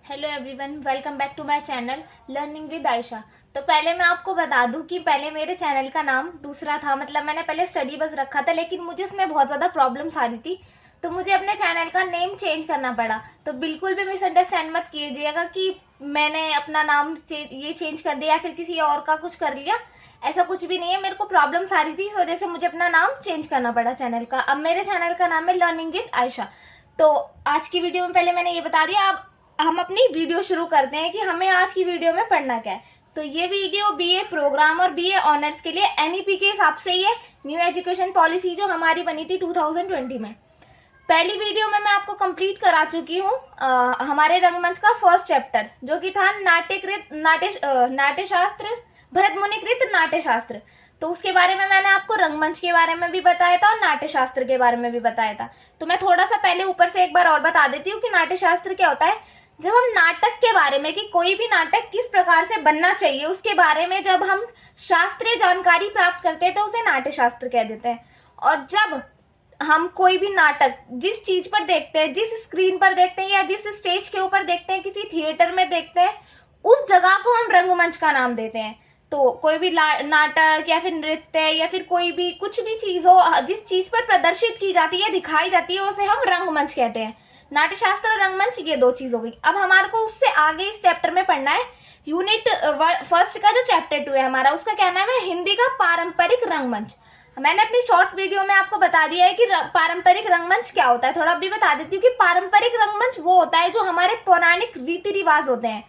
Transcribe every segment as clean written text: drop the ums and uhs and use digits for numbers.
Hello everyone, welcome back to my channel learning with Ayesha. तो पहले मैं आपको बता दूं कि पहले मेरे चैनल का नाम दूसरा था, मतलब मैंने पहले स्टडी बस रखा था, लेकिन मुझे उसमें बहुत ज़्यादा प्रॉब्लम्स आ रही थी, तो मुझे अपने चैनल का नेम चेंज करना पड़ा। तो बिल्कुल भी मिसअंडरस्टैंड मत कीजिएगा कि मैंने अपना नाम ये चेंज कर दिया या फिर किसी और का कुछ कर लिया। ऐसा कुछ भी नहीं है, मेरे को प्रॉब्लम्स आ रही थी, इस वजह से मुझे अपना नाम चेंज करना पड़ा चैनल का। अब मेरे चैनल का नाम है लर्निंग विद आयशा। तो आज की वीडियो में पहले मैंने ये बता दिया, अब हम अपनी वीडियो शुरू करते हैं कि हमें आज की वीडियो में पढ़ना क्या है। तो ये वीडियो बीए प्रोग्राम और बीए ऑनर्स के लिए एनईपी के हिसाब से ये न्यू एजुकेशन पॉलिसी जो हमारी बनी थी 2020 में, पहली वीडियो में मैं आपको कंप्लीट करा चुकी हूँ हमारे रंगमंच का फर्स्ट चैप्टर, जो कि था नाट्यशास्त्र, भरत मुनिकृत नाट्यशास्त्र। तो उसके बारे में मैंने आपको रंगमंच के बारे में भी बताया था और नाट्यशास्त्र के बारे में भी बताया था। तो मैं थोड़ा सा पहले ऊपर से एक बार और बता देती हूँ कि नाट्यशास्त्र क्या होता है। जब हम नाटक के बारे में, कि कोई भी नाटक किस प्रकार से बनना चाहिए, उसके बारे में जब हम शास्त्रीय जानकारी प्राप्त करते हैं तो उसे नाट्यशास्त्र कह देते हैं। और जब हम कोई भी नाटक जिस चीज पर देखते हैं, जिस स्क्रीन पर देखते हैं या जिस स्टेज के ऊपर देखते हैं, किसी थिएटर में देखते हैं, उस जगह को हम रंगमंच का नाम देते हैं। तो कोई भी नाटक या फिर नृत्य या फिर कोई भी कुछ भी चीज हो जिस चीज पर प्रदर्शित की जाती है, दिखाई जाती है, उसे हम रंगमंच कहते हैं। नाट्यशास्त्र और रंगमंच ये दो चीज हो गई। अब हमारे को उससे आगे इस चैप्टर में पढ़ना है यूनिट फर्स्ट का जो चैप्टर 2 है हमारा, उसका क्या नाम है, हिंदी का पारंपरिक रंगमंच। मैंने अपनी शॉर्ट वीडियो में आपको बता दिया है कि पारंपरिक रंगमंच क्या होता है। थोड़ा अभी बता देती हूँ कि पारंपरिक रंगमंच वो होता है जो हमारे पौराणिक रीति रिवाज होते हैं,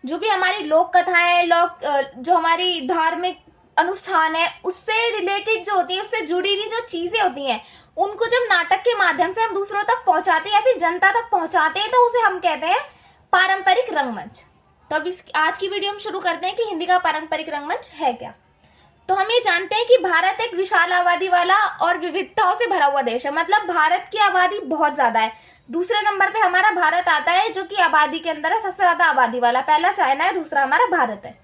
जो भी हमारी लोक कथाएं, जो हमारी धार्मिक अनुष्ठान है, उससे रिलेटेड जो होती है, उससे जुड़ी हुई जो चीजें होती हैं, उनको जब नाटक के माध्यम से हम दूसरों तक पहुंचाते हैं या फिर जनता तक पहुंचाते हैं, तो उसे हम कहते हैं पारंपरिक रंगमंच। तो अब आज की वीडियो हम शुरू करते हैं कि हिंदी का पारंपरिक रंगमंच है क्या। तो हम ये जानते हैं कि भारत एक विशाल आबादी वाला और विविधताओं से भरा हुआ देश है, मतलब भारत की आबादी बहुत ज्यादा है। दूसरे नंबर पे हमारा भारत आता है, जो कि आबादी के अंदर है सबसे ज्यादा आबादी वाला। पहला चाइना है, दूसरा हमारा भारत है।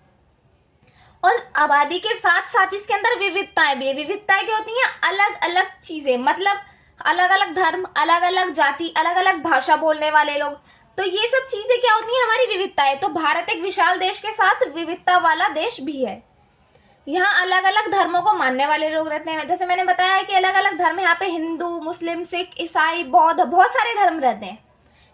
और आबादी के साथ साथ इसके अंदर विविधताएं भी है। विविधताएं क्या होती हैं, अलग अलग चीजें, मतलब अलग अलग धर्म, अलग अलग जाति, अलग अलग भाषा बोलने वाले लोग। तो ये सब चीजें क्या होती हैं, हमारी विविधताएं। तो भारत एक विशाल देश के साथ विविधता वाला देश भी है। यहाँ अलग अलग धर्मों को मानने वाले लोग रहते हैं। जैसे मैंने बताया है कि अलग अलग धर्म, यहाँ पे हिंदू, मुस्लिम, सिख, ईसाई, बौद्ध, बहुत सारे धर्म रहते हैं।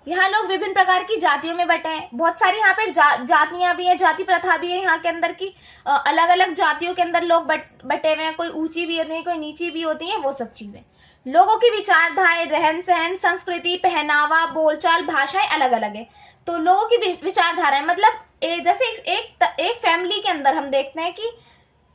यहाँ लोग विभिन्न प्रकार की जातियों में बटे हैं। बहुत सारी यहाँ पे जातियां भी हैं, जाति प्रथा भी है यहाँ के अंदर की। अलग अलग जातियों के अंदर लोग बटे हुए हैं, कोई ऊंची भी होती है, कोई नीची भी होती है, वो सब चीजें। लोगों की विचारधाराएं, रहन सहन, संस्कृति, पहनावा, बोलचाल, भाषाएं अलग अलग है। तो लोगों की विचारधाराएं, मतलब जैसे एक फैमिली के अंदर हम देखते हैं कि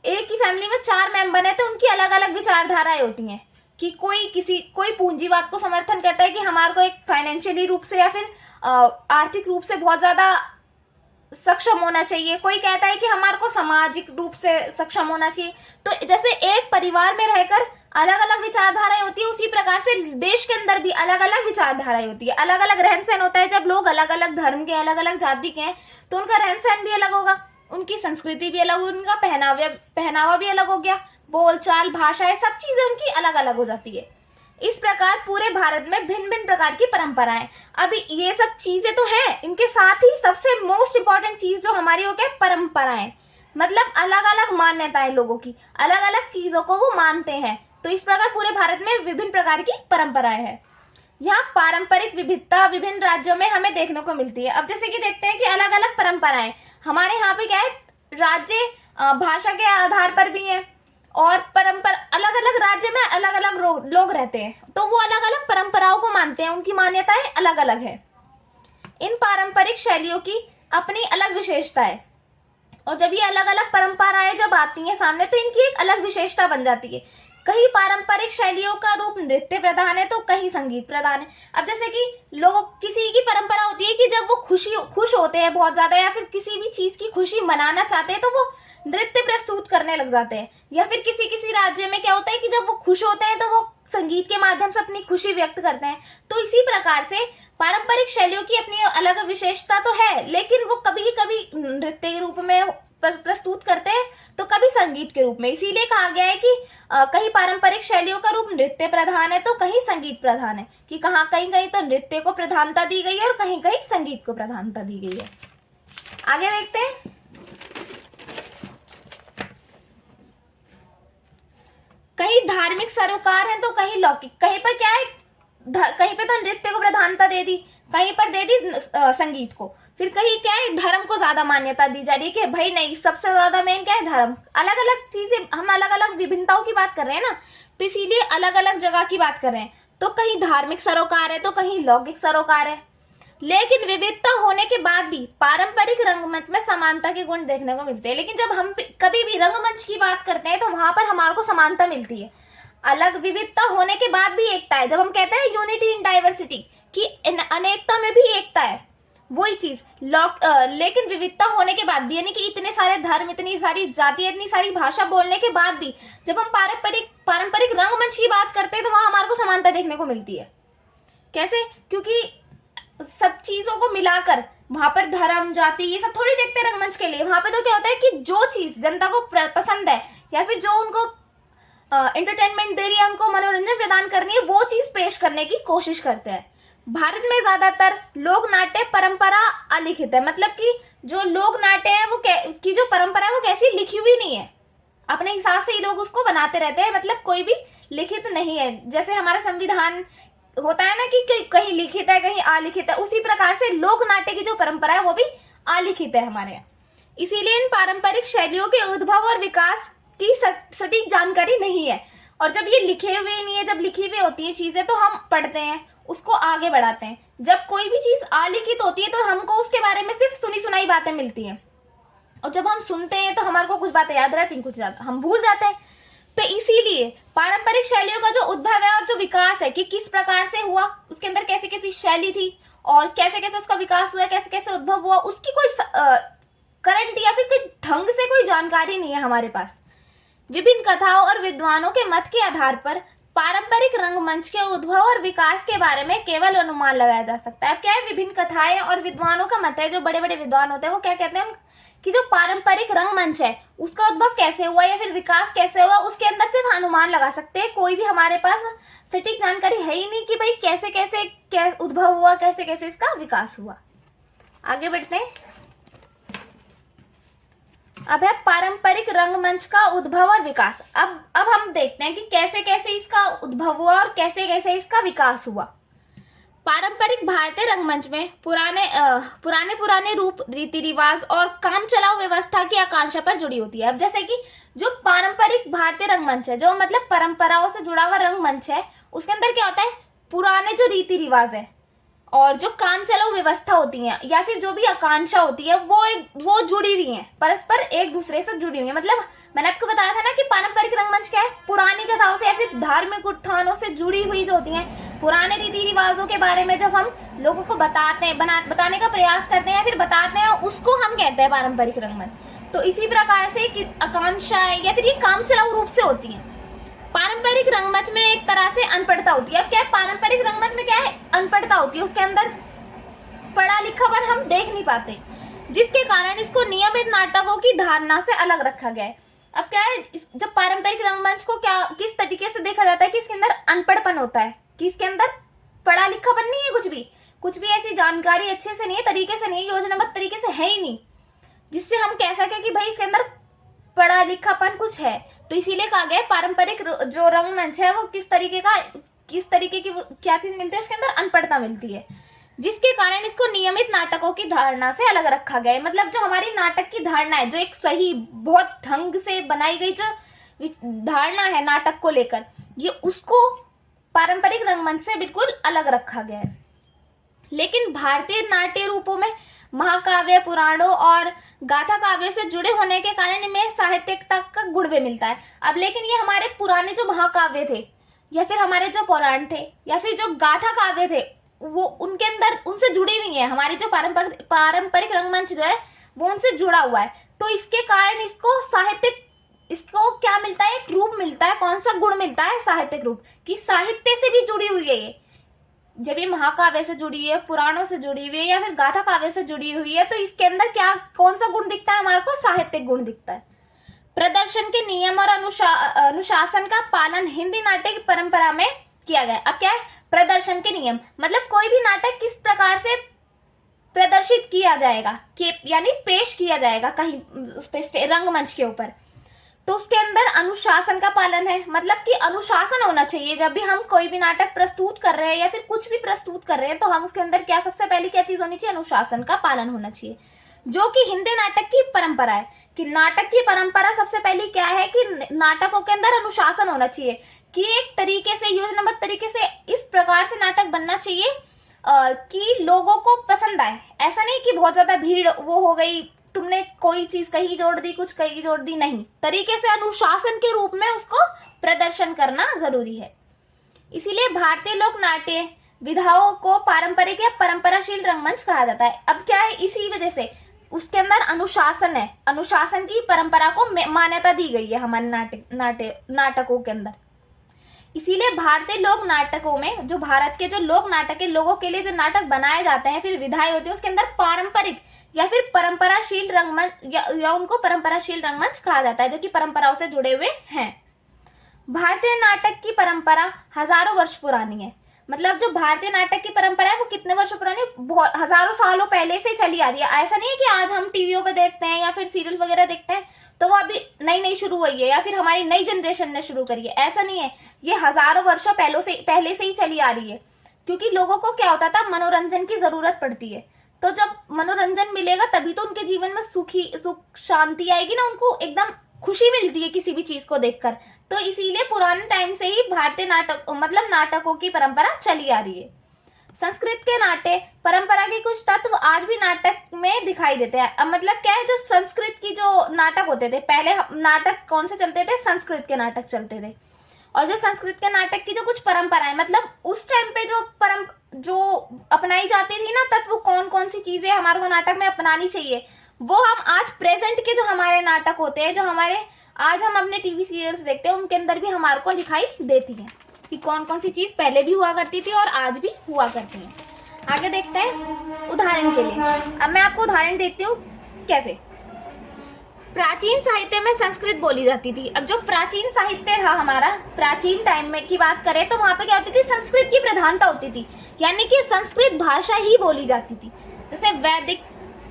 एक ही फैमिली में 4 मेंबर है, तो उनकी अलग अलग विचारधाराएं होती हैं। कि कोई पूंजीवाद को समर्थन करता है कि हमारे को एक फाइनेंशियली रूप से या फिर आर्थिक रूप से बहुत ज्यादा सक्षम होना चाहिए। कोई कहता है कि हमारे को सामाजिक रूप से सक्षम होना चाहिए। तो जैसे एक परिवार में रहकर अलग अलग विचारधाराएं होती है, उसी प्रकार से देश के अंदर भी अलग अलग विचारधाराएं होती है। अलग अलग रहन सहन होता है। जब लोग अलग अलग धर्म के, अलग अलग जाति के हैं, तो उनका रहन सहन भी अलग होगा, उनकी संस्कृति भी अलग होगी, उनका पहनावा भी अलग हो गया, बोलचाल, भाषाएं, सब चीजें उनकी अलग अलग हो जाती है। इस प्रकार पूरे भारत में भिन्न भिन्न प्रकार की परंपराएं। अभी ये सब चीजें तो हैं, इनके साथ ही सबसे मोस्ट इंपॉर्टेंट चीज जो हमारी हो गई परंपराएं, मतलब अलग अलग मान्यताएं, लोगों की अलग अलग चीजों को वो मानते हैं। तो इस प्रकार पूरे भारत में विभिन्न प्रकार की परंपराएं हैं। यहाँ पारंपरिक विविधता विभिन्न राज्यों में हमें देखने को मिलती है। अब जैसे कि देखते हैं कि अलग अलग परंपराएं हमारे यहाँ पे क्या है, राज्य भाषा के आधार पर भी है, और अलग अलग राज्य में अलग अलग लोग रहते हैं, तो वो अलग अलग परंपराओं को मानते हैं, उनकी मान्यताएं अलग अलग है। इन पारंपरिक शैलियों की अपनी अलग विशेषता है, और जब ये अलग अलग परंपराएं जब आती हैं सामने, तो इनकी एक अलग विशेषता बन जाती है। कहीं पारंपरिक शैलियों का रूप नृत्य प्रधान है, तो कहीं संगीत प्रधान है। अब जैसे कि किसी की परंपरा होती है कि जब वो खुश होते हैं बहुत ज्यादा, या फिर किसी भी चीज की खुशी मनाना चाहते हैं, तो वो नृत्य प्रस्तुत करने लग जाते हैं। या फिर किसी राज्य में क्या होता है कि जब वो खुश होते हैं, तो वो संगीत के माध्यम से अपनी खुशी व्यक्त करते हैं। तो इसी प्रकार से पारंपरिक शैलियों की अपनी अलग विशेषता तो है, लेकिन वो कभी कभी नृत्य के रूप में प्रस्तुत करते हैं तो कभी संगीत के रूप में। इसीलिए कहा गया है कि कहीं पारंपरिक शैलियों का रूप नृत्य प्रधान है तो कहीं संगीत प्रधान है, कि कहाँ कहीं कहीं तो नृत्य को प्रधानता दी गई है और कहीं कहीं संगीत को प्रधानता दी गई है। आगे देखते हैं। कहीं धार्मिक सरोकार है तो कहीं लौकिक। कहीं पर क्या है, कहीं पे तो नृत्य को प्रधानता दे दी, कहीं पर दे दी संगीत को। फिर कहीं क्या है, धर्म को ज्यादा मान्यता दी जा रही है कि भाई नहीं, सबसे ज्यादा मेन क्या है, धर्म। अलग अलग चीजें, हम अलग अलग विभिन्नताओं की बात कर रहे हैं ना, तो इसीलिए अलग अलग जगह की बात कर रहे हैं। तो कहीं धार्मिक सरोकार है तो कहीं लौकिक सरोकार है। लेकिन विविधता होने के बाद भी पारंपरिक रंगमंच में समानता के गुण देखने को मिलते हैं। लेकिन जब हम कभी भी रंगमंच की बात करते हैं तो वहां पर हमारे को समानता मिलती है। अलग विविधता होने के बाद भी एकता है। जब हम कहते हैं यूनिटी इन डाइवर्सिटी, कि अनेकता में भी एकता है, वही चीज लेकिन विविधता होने के बाद भी, यानी कि इतने सारे धर्म, इतनी सारी जाति, इतनी सारी भाषा बोलने के बाद भी जब हम पारंपरिक रंगमंच की बात करते हैं तो वहां हमारे को समानता देखने को मिलती है। कैसे? क्योंकि सब चीजों को मिलाकर, वहां पर धर्म, जाति, ये सब थोड़ी देखते हैं रंगमंच के लिए। वहां पे तो क्या होता है कि जो चीज जनता को पसंद है या फिर जो उनको एंटरटेनमेंट दे रही है, उनको मनोरंजन प्रदान करनी है, वो चीज पेश करने की कोशिश करते हैं। भारत में ज्यादातर लोक नाट्य परंपरा अलिखित है। मतलब कि जो लोक नाट्य है वो की जो परंपरा है वो कैसी, लिखी हुई नहीं है। अपने हिसाब से ही लोग उसको बनाते रहते हैं, मतलब कोई भी लिखित नहीं है। जैसे हमारा संविधान होता है ना कि कहीं लिखित है कहीं अलिखित है, उसी प्रकार से लोक नाट्य की जो परंपरा है वो भी अलिखित है हमारे यहाँ। इसीलिए इन पारंपरिक शैलियों के उद्भव और विकास की सटीक जानकारी नहीं है। और जब ये लिखे हुए नहीं है, जब लिखी हुई होती है चीजें तो हम पढ़ते हैं, उसको आगे बढ़ाते हैं। जब कोई भी चीज अलिखित होती है तो हमको उसके बारे में सिर्फ सुनी सुनाई बातें मिलती हैं, और जब हम सुनते हैं तो हमारे को कुछ बातें याद रहती हैं, कुछ हम भूल जाते हैं। तो इसीलिए पारंपरिक शैलियों का जो उद्भव है और जो विकास है कि किस प्रकार से हुआ, उसके अंदर कैसी कैसी शैली थी और कैसे कैसे उसका विकास हुआ, कैसे कैसे उद्भव हुआ, उसकी कोई करंट या फिर कोई ढंग से कोई जानकारी नहीं है हमारे पास। विभिन्न कथाओं और विद्वानों के मत के आधार पर पारंपरिक रंगमंच के उद्भव और विकास के बारे में केवल अनुमान लगाया जा सकता है। अब क्या है, विभिन्न कथाएं और विद्वानों का मत है। जो बड़े बड़े विद्वान होते हैं वो क्या कहते हैं कि जो पारंपरिक रंगमंच है उसका उद्भव कैसे हुआ या फिर विकास कैसे हुआ, उसके अंदर सिर्फ अनुमान लगा सकते हैं। कोई भी हमारे पास सटीक जानकारी है ही नहीं कि भाई कैसे कैसे उद्भव हुआ, कैसे कैसे इसका विकास हुआ। आगे बढ़ते हैं। अब है पारंपरिक रंगमंच का उद्भव और विकास। अब हम देखते हैं कि कैसे कैसे इसका उद्भव हुआ और कैसे कैसे इसका विकास हुआ। पारंपरिक भारतीय रंगमंच में पुराने रूप, रीति रिवाज और काम चलाओ व्यवस्था की आकांक्षा पर जुड़ी होती है। अब जैसे कि जो पारंपरिक भारतीय रंगमंच है, जो मतलब परंपराओं से जुड़ा हुआ रंगमंच है, उसके अंदर क्या होता है, पुराने जो रीति रिवाज है और जो काम चलाओ व्यवस्था होती है या फिर जो भी आकांक्षा होती है वो जुड़ी हुई है, परस्पर एक दूसरे से जुड़ी हुई है। मतलब मैंने आपको बताया था ना कि पारंपरिक रंगमंच क्या है, पुरानी कथाओं से या फिर धार्मिक उत्थानों से जुड़ी हुई जो होती हैं, पुराने रीति रिवाजों के बारे में जब हम लोगों को बताते हैं, बताने का प्रयास करते हैं या फिर बताते हैं, उसको हम कहते हैं पारंपरिक रंगमंच। तो इसी प्रकार से आकांक्षाएं या फिर ये काम चलाओ रूप से होती है। पारंपरिक रंगमंच में एक तरह से अनपढ़ता होती है। अब क्या है, पारंपरिक रंगमंच में क्या है, अनपढ़ता होती है, उसके अंदर पढ़ा लिखापन हम देख नहीं पाते, जिसके कारण इसको नियमित नाटकों की धारणा से अलग रखा गया है। अब क्या है, जब पारंपरिक रंगमंच को किस तरीके से देखा जाता है कि इसके अंदर अनपढ़पन होता है, कि इसके अंदर पढ़ा लिखापन नहीं है, कुछ भी ऐसी जानकारी अच्छे से नहीं है, तरीके से नहीं है, योजनाबद्ध तरीके से है ही नहीं, जिससे हम कह सके कि भाई इसके अंदर पढ़ा लिखापन कुछ है। तो इसीलिए कहा गया पारंपरिक जो रंगमंच है वो किस तरीके की क्या चीज मिलती है, उसके अंदर अनपढ़ता मिलती है, जिसके कारण इसको नियमित नाटकों की धारणा से अलग रखा गया है। मतलब जो हमारी नाटक की धारणा है, जो एक सही बहुत ढंग से बनाई गई जो धारणा है नाटक को लेकर, ये उसको पारंपरिक रंगमंच से बिल्कुल अलग रखा गया है। लेकिन भारतीय नाट्य रूपों में महाकाव्य, पुराणों और गाथा काव्य से जुड़े होने के कारण इनमें साहित्यिकता का गुण भी मिलता है। अब लेकिन ये हमारे पुराने जो महाकाव्य थे या फिर हमारे जो पुराण थे या फिर जो गाथा काव्य थे, वो उनके अंदर उनसे जुड़ी हुई है। हमारी जो पारंपरिक रंगमंच जो है वो उनसे जुड़ा हुआ है। तो इसके कारण इसको क्या मिलता है, एक रूप मिलता है। कौन सा गुण मिलता है, साहित्यिक रूप, कि साहित्य से भी जुड़ी हुई है ये। जब ये महाकाव्य से जुड़ी है, पुराणों से जुड़ी हुई है या फिर गाथा काव्य से जुड़ी हुई है, तो इसके अंदर क्या कौन सा गुण दिखता है हमारे को? साहित्यिक गुण दिखता है। प्रदर्शन के नियम और अनुशासन का पालन हिंदी नाट्य की परंपरा में किया गया। अब क्या है प्रदर्शन के नियम? मतलब कोई भी नाटक किस प्रकार से प्रदर्शित किया जाएगा, यानी पेश किया जाएगा कहीं उस पे रंगमंच के ऊपर, तो उसके अंदर अनुशासन का पालन है। मतलब कि अनुशासन होना चाहिए। जब भी हम कोई भी नाटक प्रस्तुत कर रहे हैं या फिर कुछ भी प्रस्तुत कर रहे हैं, तो हम उसके अंदर क्या सबसे पहली क्या चीज होनी चाहिए? अनुशासन का पालन होना चाहिए, जो कि हिंदी नाटक की परंपरा है। कि नाटक की परंपरा सबसे पहली क्या है कि नाटकों के अंदर अनुशासन होना चाहिए, कि एक तरीके से योजनाबद्ध तरीके से इस प्रकार से नाटक बनना चाहिए कि लोगों को पसंद आए। ऐसा नहीं कि बहुत ज्यादा भीड़ वो हो गई, तुमने कोई चीज कहीं जोड़ दी, कुछ कहीं जोड़ दी, नहीं, तरीके से अनुशासन के रूप में उसको प्रदर्शन करना जरूरी है। इसीलिए भारतीय लोक नाट्य विधाओं को पारंपरिक या परंपराशील रंगमंच कहा जाता है। अब क्या है, इसी वजह से उसके अंदर अनुशासन है, अनुशासन की परंपरा को मान्यता दी गई है हमारे नाटकों के अंदर। इसीलिए भारतीय लोक नाटकों में, जो भारत के जो लोक नाटक के लोगों के लिए जो नाटक बनाए जाते हैं, फिर विधाएं होती है, उसके अंदर पारंपरिक या फिर परंपराशील रंगमंच या उनको परंपराशील रंगमंच कहा जाता है, जो कि परंपराओं से जुड़े हुए हैं। भारतीय नाटक की परंपरा हजारों वर्ष पुरानी है। मतलब जो भारतीय नाटक की परंपरा है वो कितने वर्षों पुरानी? बहुत हजारों सालों पहले से चली आ रही है। ऐसा नहीं है कि आज हम टीवियों पे देखते हैं या फिर सीरियल्स वगैरह देखते हैं तो वो अभी नई नई शुरू हुई है या फिर हमारी नई जनरेशन ने शुरू करी है, ऐसा नहीं है। ये हजारों वर्षों पहले से ही चली आ रही है, क्योंकि लोगों को क्या होता था, मनोरंजन की जरूरत पड़ती है। तो जब मनोरंजन मिलेगा तभी तो उनके जीवन में सुख शांति आएगी ना, उनको एकदम खुशी मिलती है किसी भी चीज को देखकर। तो इसीलिए पुराने टाइम से ही भारतीय नाटकों की परंपरा चली आ रही है। संस्कृत के नाट्य परंपरा के कुछ तत्व आज भी नाटक में दिखाई देते हैं। अब मतलब क्या है, जो संस्कृत की जो नाटक होते थे, पहले नाटक कौन से चलते थे? संस्कृत के नाटक चलते थे। और जो संस्कृत के नाटक की जो कुछ परंपराएं, मतलब उस टाइम पे जो अपनाई जाती थी ना तत्व, कौन कौन सी चीजें हमारे को नाटक में अपनानी चाहिए, वो हम आज प्रेजेंट के जो हमारे नाटक होते हैं, जो हमारे आज हम अपने टीवी सीरियल्स देखते हैं, उनके अंदर भी हमारे को दिखाई देती है कि कौन कौन सी चीज पहले भी हुआ करती थी और आज भी हुआ करती है। आगे देखते हैं उदाहरण के लिए। अब मैं आपको उदाहरण देती हूँ कैसे। प्राचीन साहित्य में संस्कृत बोली जाती थी। अब जो प्राचीन साहित्य था हमारा, प्राचीन टाइम में की बात करें तो वहां पे क्या होती थी? संस्कृत की प्रधानता होती थी, यानी कि संस्कृत भाषा ही बोली जाती थी। जैसे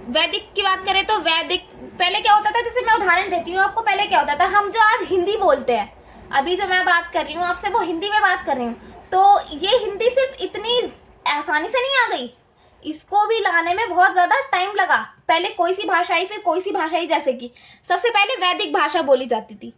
वैदिक की बात करें तो वैदिक पहले क्या होता था, जैसे मैं उदाहरण देती हूँ आपको, पहले क्या होता था, हम जो आज हिंदी बोलते हैं, अभी जो मैं बात कर रही हूँ आपसे वो हिंदी में बात कर रही हूँ, तो ये हिंदी सिर्फ इतनी आसानी से नहीं आ गई, इसको भी लाने में बहुत ज्यादा टाइम लगा। पहले कोई सी भाषा आई, फिर कोई सी भाषा आई, जैसे कि सबसे पहले वैदिक भाषा बोली जाती थी।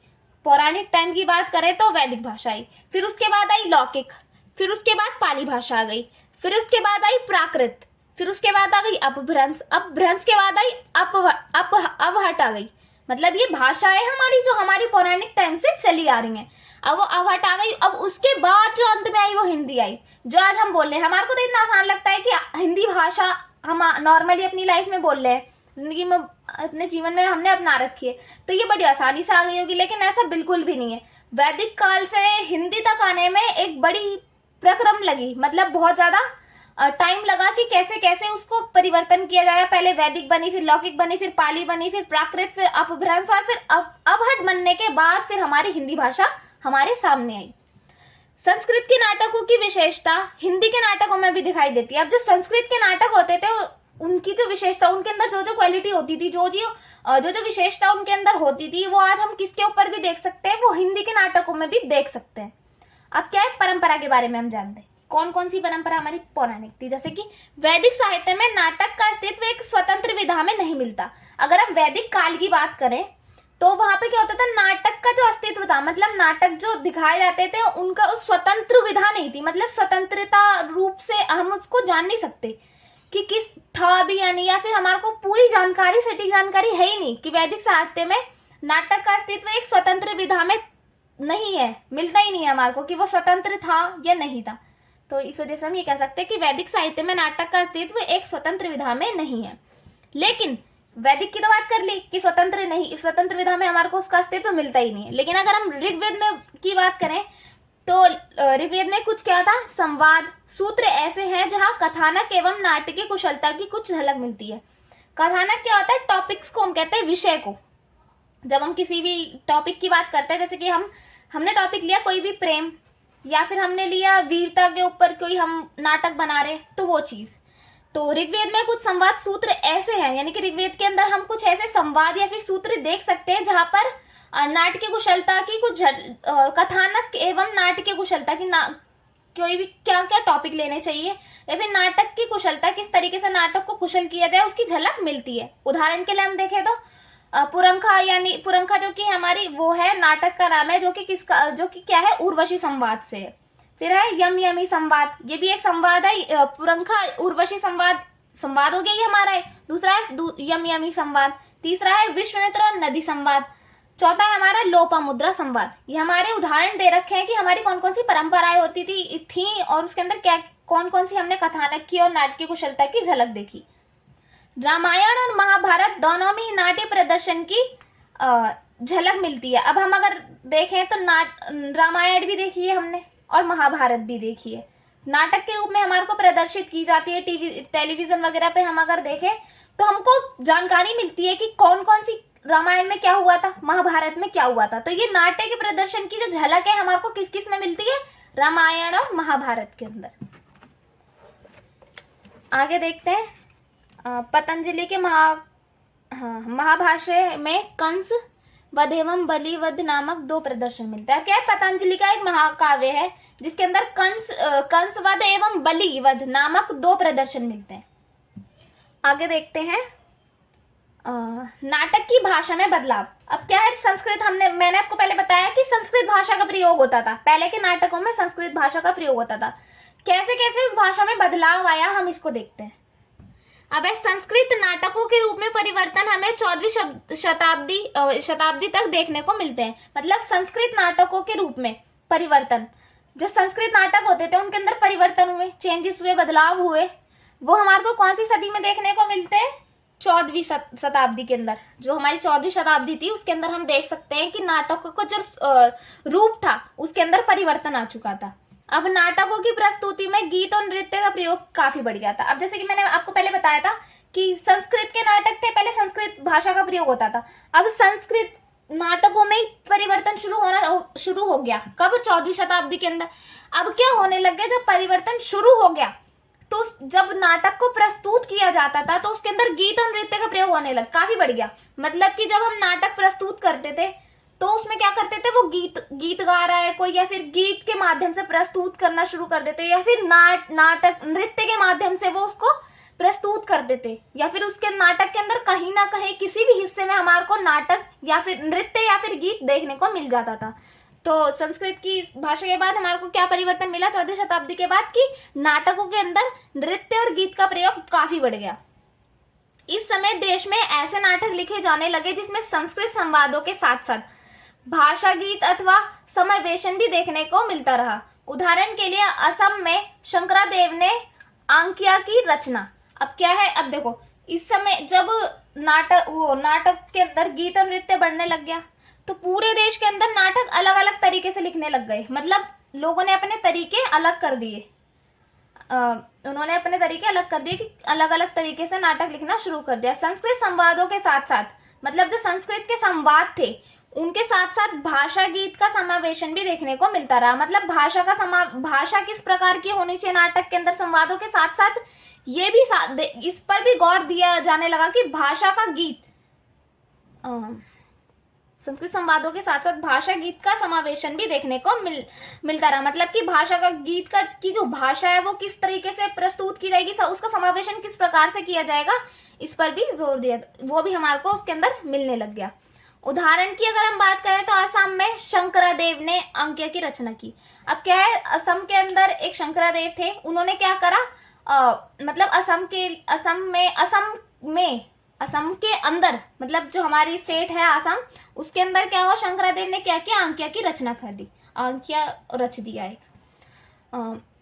पौराणिक टाइम की बात करें तो वैदिक भाषा आई, फिर उसके बाद आई लौकिक, फिर उसके बाद पाली भाषा आ गई, फिर उसके बाद आई प्राकृत, फिर उसके बाद आ गई अपभ्रंश, अपभ्रंश के बाद आई अवहट आ गई। मतलब ये भाषाएं हमारी जो हमारी पौराणिक टाइम से चली आ रही हैं, अब वो अवहट आ गई। अब उसके बाद जो अंत में आई वो हिंदी आई, जो आज हम बोल रहे हैं। हमारे को तो इतना आसान लगता है कि हिंदी भाषा हम नॉर्मली अपनी लाइफ में बोल रहे हैं, जिंदगी में अपने जीवन में हमने अपना रखी है, तो ये बड़ी आसानी से आ गई होगी, लेकिन ऐसा बिल्कुल भी नहीं है। वैदिक काल से हिंदी तक आने में एक बड़ी प्रक्रम लगी, मतलब बहुत ज्यादा टाइम लगा कि कैसे कैसे उसको परिवर्तन किया जाएगा। पहले वैदिक बनी, फिर लौकिक बनी, फिर पाली बनी, फिर प्राकृत, फिर अपभ्रंश और फिर अवहट बनने के बाद फिर हमारी हिंदी भाषा हमारे सामने आई। संस्कृत के नाटकों की विशेषता हिंदी के नाटकों में भी दिखाई देती है। अब जो संस्कृत के नाटक होते थे उनकी जो विशेषता, उनके अंदर जो जो क्वालिटी होती थी, जो विशेषता उनके अंदर होती थी, वो आज हम किसके ऊपर भी देख सकते हैं, वो हिंदी के नाटकों में भी देख सकते हैं। अब क्या है, परंपरा के बारे में हम जानते हैं। कौन कौन सी परंपरा हमारी पौराणिक थी, जैसे कि वैदिक साहित्य में नाटक का अस्तित्व एक स्वतंत्र विधा में नहीं मिलता। अगर हम वैदिक काल की बात करें तो वहां पे क्या होता था, नाटक का जो अस्तित्व था, मतलब नाटक जो दिखाए जाते थे उनका उस स्वतंत्र विधा नहीं थी, मतलब स्वतंत्रता रूप से हम उसको जान नहीं सकते कि किस था भी यानी, या फिर हमारे को पूरी जानकारी, सटीक जानकारी है ही नहीं कि वैदिक साहित्य में नाटक का अस्तित्व एक स्वतंत्र विधा में नहीं है, मिलता ही नहीं है हमारे को कि वो स्वतंत्र था या नहीं था। तो इस वजह से हम ये कह सकते हैं कि वैदिक साहित्य में नाटक का अस्तित्व एक स्वतंत्र विधा में नहीं है। लेकिन वैदिक की तो बात कर ली कि स्वतंत्र विधा में हमारे को उसका अस्तित्व मिलता ही नहीं है। लेकिन अगर हम ऋग्वेद में की बात करें तो ऋग्वेद में कुछ क्या था, संवाद सूत्र ऐसे हैं जहां कथानक एवं नाट्य की कुशलता की कुछ झलक मिलती है। कथानक क्या होता है, टॉपिक्स को हम कहते हैं विषय को। जब हम किसी भी टॉपिक की बात करते हैं, जैसे कि हमने टॉपिक लिया कोई भी प्रेम, या फिर हमने लिया वीरता के ऊपर कोई हम नाटक बना रहे, तो वो चीज। तो ऋग्वेद में कुछ संवाद सूत्र ऐसे हैं, यानी कि ऋग्वेद के अंदर हम कुछ ऐसे संवाद या फिर सूत्र देख सकते हैं जहां पर नाट्य की कुशलता की कुछ कथानक एवं नाट्य की कुशलता की कोई भी क्या क्या टॉपिक लेने चाहिए, या फिर नाटक की कुशलता, किस तरीके से नाटक को कुशल किया जाए, उसकी झलक मिलती है। उदाहरण के लिए हम देखें तो पुरंखा, यानी पुरंखा जो कि हमारी वो है, नाटक का नाम है, जो कि क्या है, उर्वशी संवाद से है। फिर है यम यमी संवाद, ये भी एक संवाद है। पुरंखा उर्वशी संवाद हो गया ये हमारा है। दूसरा है यम यमी संवाद। तीसरा है विश्वामित्र और नदी संवाद। चौथा है हमारा लोपामुद्रा संवाद। ये हमारे उदाहरण दे रखे हैं कि हमारी कौन कौन सी परंपराएं होती थी और उसके अंदर क्या कौन कौन सी हमने कथानक की और नाट्य की कुशलता की झलक देखी। रामायण और महाभारत दोनों में ही नाट्य प्रदर्शन की झलक मिलती है। अब हम अगर देखें तो रामायण भी देखी है हमने और महाभारत भी देखी है, नाटक के रूप में हमारे को प्रदर्शित की जाती है टेलीविजन वगैरह पे। हम अगर देखें तो हमको जानकारी मिलती है कि कौन कौन सी रामायण में क्या हुआ था, महाभारत में क्या हुआ था। तो ये नाट्य के प्रदर्शन की जो झलक है हमारे को किस किस में मिलती है, रामायण और महाभारत के अंदर। आगे देखते हैं पतंजलि के महाभाष्य में कंस वध एवं बलि वध नामक 2 प्रदर्शन मिलता है। क्या है, पतंजलि का एक महाकाव्य है जिसके अंदर कंस वध एवं बलि वध नामक 2 प्रदर्शन मिलते हैं। आगे देखते हैं नाटक की भाषा में बदलाव। अब क्या है, संस्कृत मैंने आपको पहले बताया कि संस्कृत भाषा का प्रयोग होता था, पहले के नाटकों में संस्कृत भाषा का प्रयोग होता था। कैसे कैसे इस भाषा में बदलाव आया, हम इसको देखते हैं। अब संस्कृत नाटकों के रूप में परिवर्तन हमें 14वीं शताब्दी तक देखने को मिलते हैं। मतलब संस्कृत नाटकों के रूप में परिवर्तन, जो संस्कृत नाटक होते थे उनके अंदर परिवर्तन हुए, चेंजेस हुए, बदलाव हुए, वो हमारे को कौन सी सदी में देखने को मिलते हैं, 14वीं शताब्दी के अंदर। जो हमारी 14वीं शताब्दी थी उसके अंदर हम देख सकते हैं कि नाटकों का जो रूप था उसके अंदर परिवर्तन आ चुका था। अब नाटकों की प्रस्तुति में गीत और नृत्य का प्रयोग काफी बढ़ गया था। अब जैसे कि मैंने आपको पहले बताया था कि संस्कृत के नाटक थे, पहले संस्कृत भाषा का प्रयोग होता था। अब संस्कृत नाटकों में परिवर्तन शुरू हो गया। कब, 14वीं शताब्दी के अंदर। अब क्या होने लग गया, जब परिवर्तन शुरू हो गया तो जब नाटक को प्रस्तुत किया जाता था तो उसके अंदर गीत और नृत्य का प्रयोग होने लगा, काफी बढ़ गया। मतलब कि जब हम नाटक प्रस्तुत करते थे तो उसमें क्या करते थे, वो गीत गा रहा है कोई, या फिर गीत के माध्यम से प्रस्तुत करना शुरू कर देते, या फिर नाटक नृत्य के माध्यम से वो उसको प्रस्तुत कर देते, या फिर उसके नाटक के अंदर कहीं ना कहीं किसी भी हिस्से में हमारे को नाटक या फिर नृत्य या फिर गीत देखने को मिल जाता था। तो संस्कृत की भाषा के बाद हमारे को क्या परिवर्तन मिला 14वीं शताब्दी के बाद, कि नाटकों के अंदर नृत्य और गीत का प्रयोग काफी बढ़ गया। इस समय देश में ऐसे नाटक लिखे जाने लगे जिसमें संस्कृत संवादों के साथ साथ भाषा गीत अथवा समावेशन भी देखने को मिलता रहा। उदाहरण के लिए असम में शंकरादेव ने आंकिया की रचना। अब क्या है, अब देखो इस समय जब नाटक के अंदर गीत और नृत्य बढ़ने लग गया तो पूरे देश के अंदर नाटक अलग अलग तरीके से लिखने लग गए। मतलब लोगों ने अपने तरीके अलग कर दिए, उन्होंने अपने तरीके अलग कर दिए कि अलग अलग तरीके से नाटक लिखना शुरू कर दिया। संस्कृत संवादों के साथ साथ, मतलब जो संस्कृत के संवाद थे उनके साथ साथ भाषा गीत का समावेशन भी देखने को मिलता रहा। मतलब भाषा किस प्रकार की होनी चाहिए नाटक के अंदर, संवादों के साथ साथ ये भी इस पर भी गौर दिया जाने लगा कि भाषा का गीत, संस्कृत संवादों के साथ साथ भाषा गीत का समावेशन भी देखने को मिलता रहा। मतलब कि भाषा का गीत की जो भाषा है वो किस तरीके से प्रस्तुत की जाएगी, उसका समावेशन किस प्रकार से किया जाएगा, इस पर भी जोर दिया, वो भी हमारे को उसके अंदर मिलने लग गया। उदाहरण की अगर हम बात करें तो असम में शंकरादेव ने अंकिया की रचना की। अब क्या है, असम के अंदर एक शंकरादेव थे, उन्होंने क्या करा, मतलब असम के अंदर, मतलब जो हमारी स्टेट है असम, उसके अंदर क्या हुआ, शंकरादेव ने क्या किया, अंकिया की रचना कर दी, अंकिया रच दिया एक।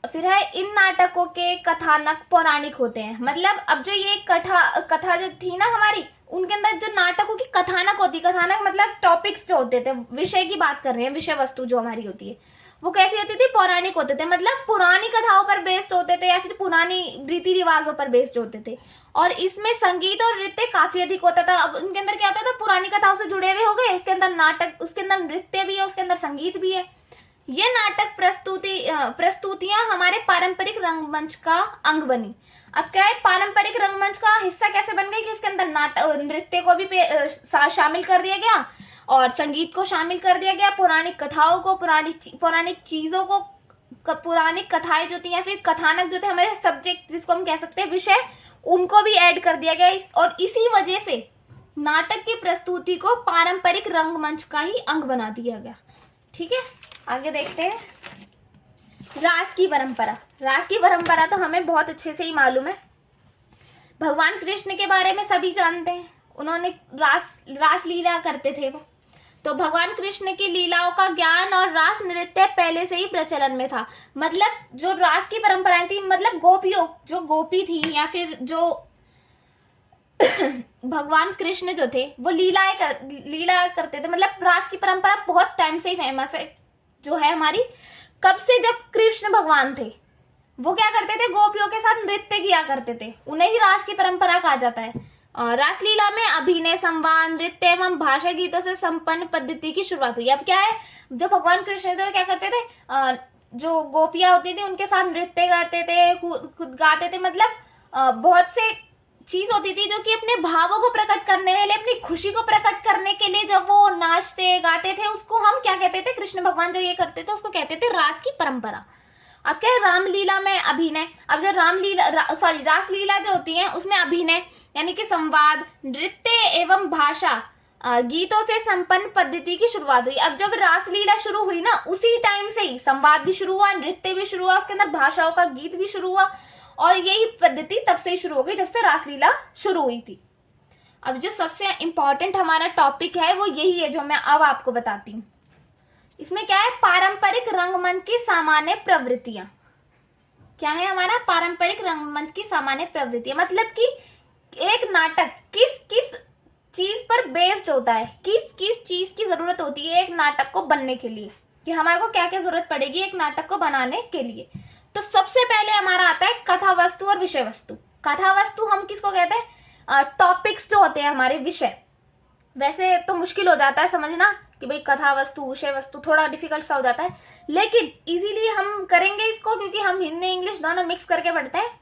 फिर है इन नाटकों के कथानक पौराणिक होते हैं। मतलब अब जो ये कथा जो थी ना हमारी, उनके अंदर जो नाटकों की कथानक होती, कथानक मतलब टॉपिक्स जो होते थे, विषय की बात कर रहे हैं, विषय वस्तु जो हमारी होती है, वो कैसी होती थी, पौराणिक होते थे, मतलब पुरानी कथाओं पर बेस्ड होते थे या फिर पुरानी रीति रिवाजों पर बेस्ड होते थे। और इसमें संगीत और नृत्य काफी अधिक होता था। अब उनके अंदर क्या होता था, पुरानी कथाओं से जुड़े हुए हो गए, उसके अंदर नाटक, उसके अंदर नृत्य भी है, उसके अंदर संगीत भी है। ये नाटक प्रस्तुतियां हमारे पारंपरिक रंगमंच का अंग बनी। अब क्या है, पारंपरिक रंगमंच का हिस्सा कैसे बन गई कि उसके अंदर नाटक, नृत्य को भी शामिल कर दिया गया और संगीत को शामिल कर दिया गया, पौराणिक कथाओं को, पौराणिक चीजों को, पौराणिक कथाएं जो थी या फिर कथानक जो थे, हमारे सब्जेक्ट जिसको हम कह सकते हैं विषय, उनको भी ऐड कर दिया गया। और इसी वजह से नाटक की प्रस्तुति को पारंपरिक रंगमंच का ही अंग बना दिया गया। ठीक है, आगे देखते हैं। रास की परंपरा। रास की परंपरा तो हमें बहुत अच्छे से ही मालूम है। भगवान कृष्ण के बारे में सभी जानते हैं, उन्होंने रास लीला करते थे वो। तो भगवान कृष्ण की लीलाओं का ज्ञान और रास नृत्य पहले से ही प्रचलन में था। मतलब जो रास की परंपराएं थी, मतलब गोपियों, जो गोपी थी या फिर जो भगवान कृष्ण जो थे वो लीला करते थे। मतलब रास की परंपरा बहुत टाइम से ही फेमस है, जो है हमारी, कब से, जब कृष्ण भगवान थे वो क्या करते थे, गोपियों के साथ नृत्य किया करते थे, उन्हें ही रास की परंपरा कहा जाता है। रासलीला में अभिनय, संवाद, नृत्य एवं भाषा गीतों से संपन्न पद्धति की शुरुआत हुई। अब क्या है, जो भगवान कृष्ण थे क्या करते थे, जो गोपियां होती थी उनके साथ नृत्य करते थे, खुद गाते थे। मतलब बहुत से चीज होती थी जो कि अपने भावों को प्रकट करने के लिए, अपनी खुशी को प्रकट करने के लिए जब वो नाचते गाते थे, उसको हम क्या कहते थे, कृष्ण भगवान जो ये करते थे उसको कहते थे रास की परंपरा। अब क्या है, रामलीला में अभिनय। अब जो रासलीला जो होती है उसमें अभिनय यानी कि संवाद, नृत्य एवं भाषा गीतों से संपन्न पद्धति की शुरुआत हुई। अब जब रासलीला शुरू हुई ना, उसी टाइम से ही संवाद भी शुरू हुआ, नृत्य भी शुरू हुआ, उसके अंदर भाषाओं का गीत भी शुरू हुआ, और यही पद्धति तब से ही शुरू हो गई जब से रासलीला शुरू हुई थी। अब जो सबसे इंपॉर्टेंट हमारा टॉपिक है वो यही है जो मैं अब आपको बताती हूँ। इसमें क्या है, पारंपरिक रंगमंच की सामान्य प्रवृत्तियां। क्या है हमारा, पारंपरिक रंगमंच की सामान्य प्रवृत्तियां, मतलब कि एक नाटक किस किस चीज पर बेस्ड होता है, किस किस चीज की जरूरत होती है एक नाटक को बनने के लिए, कि हमारे को क्या क्या जरूरत पड़ेगी एक नाटक को बनाने के लिए। तो सबसे पहले हमारा आता है कथा वस्तु और विषय वस्तु। कथा वस्तु हम किसको कहते हैं, टॉपिक्स जो होते हैं हमारे विषय। वैसे तो मुश्किल हो जाता है समझना कि भाई कथा वस्तु विषय वस्तु, थोड़ा डिफिकल्ट सा हो जाता है, लेकिन इजीली हम करेंगे इसको क्योंकि हम हिंदी इंग्लिश दोनों मिक्स करके पढ़ते हैं।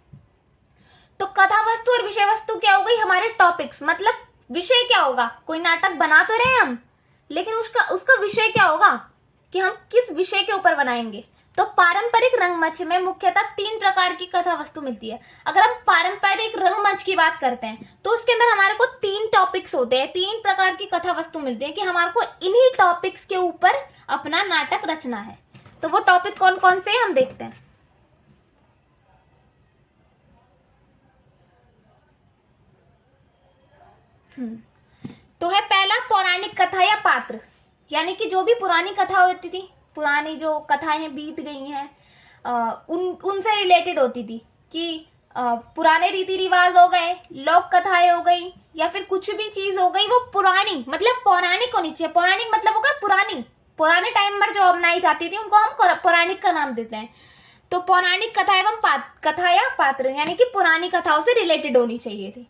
तो कथा वस्तु और विषय वस्तु क्या हो गई, हमारे टॉपिक्स। मतलब विषय क्या होगा, कोई नाटक बना तो रहे हम, लेकिन उसका विषय क्या होगा कि हम किस विषय के ऊपर बनाएंगे। तो पारंपरिक रंगमंच में मुख्यतः 3 प्रकार की कथा वस्तु मिलती है। अगर हम पारंपरिक रंगमंच की बात करते हैं तो उसके अंदर हमारे को 3 टॉपिक्स होते हैं, 3 प्रकार की कथा वस्तु मिलती है कि हमारे को इन्हीं टॉपिक्स के ऊपर अपना नाटक रचना है। तो वो टॉपिक कौन कौन से हैं हम देखते हैं। तो है पहला, पौराणिक कथा या पात्र, यानी कि जो भी पुरानी कथा होती थी, पुरानी जो कथाएं बीत गई हैं उनसे रिलेटेड होती थी, कि पुराने रीति रिवाज हो गए, लोक कथाएं हो गई, या फिर कुछ भी चीज हो गई वो पुरानी, मतलब पौराणिक होनी चाहिए। पौराणिक मतलब होगा पुरानी, पुराने टाइम पर जो बनाई जाती थी उनको हम पौराणिक का नाम देते हैं। तो पौराणिक कथा एवं कथा या पात्र यानी कि पुरानी कथाओं से रिलेटेड होनी चाहिए थी।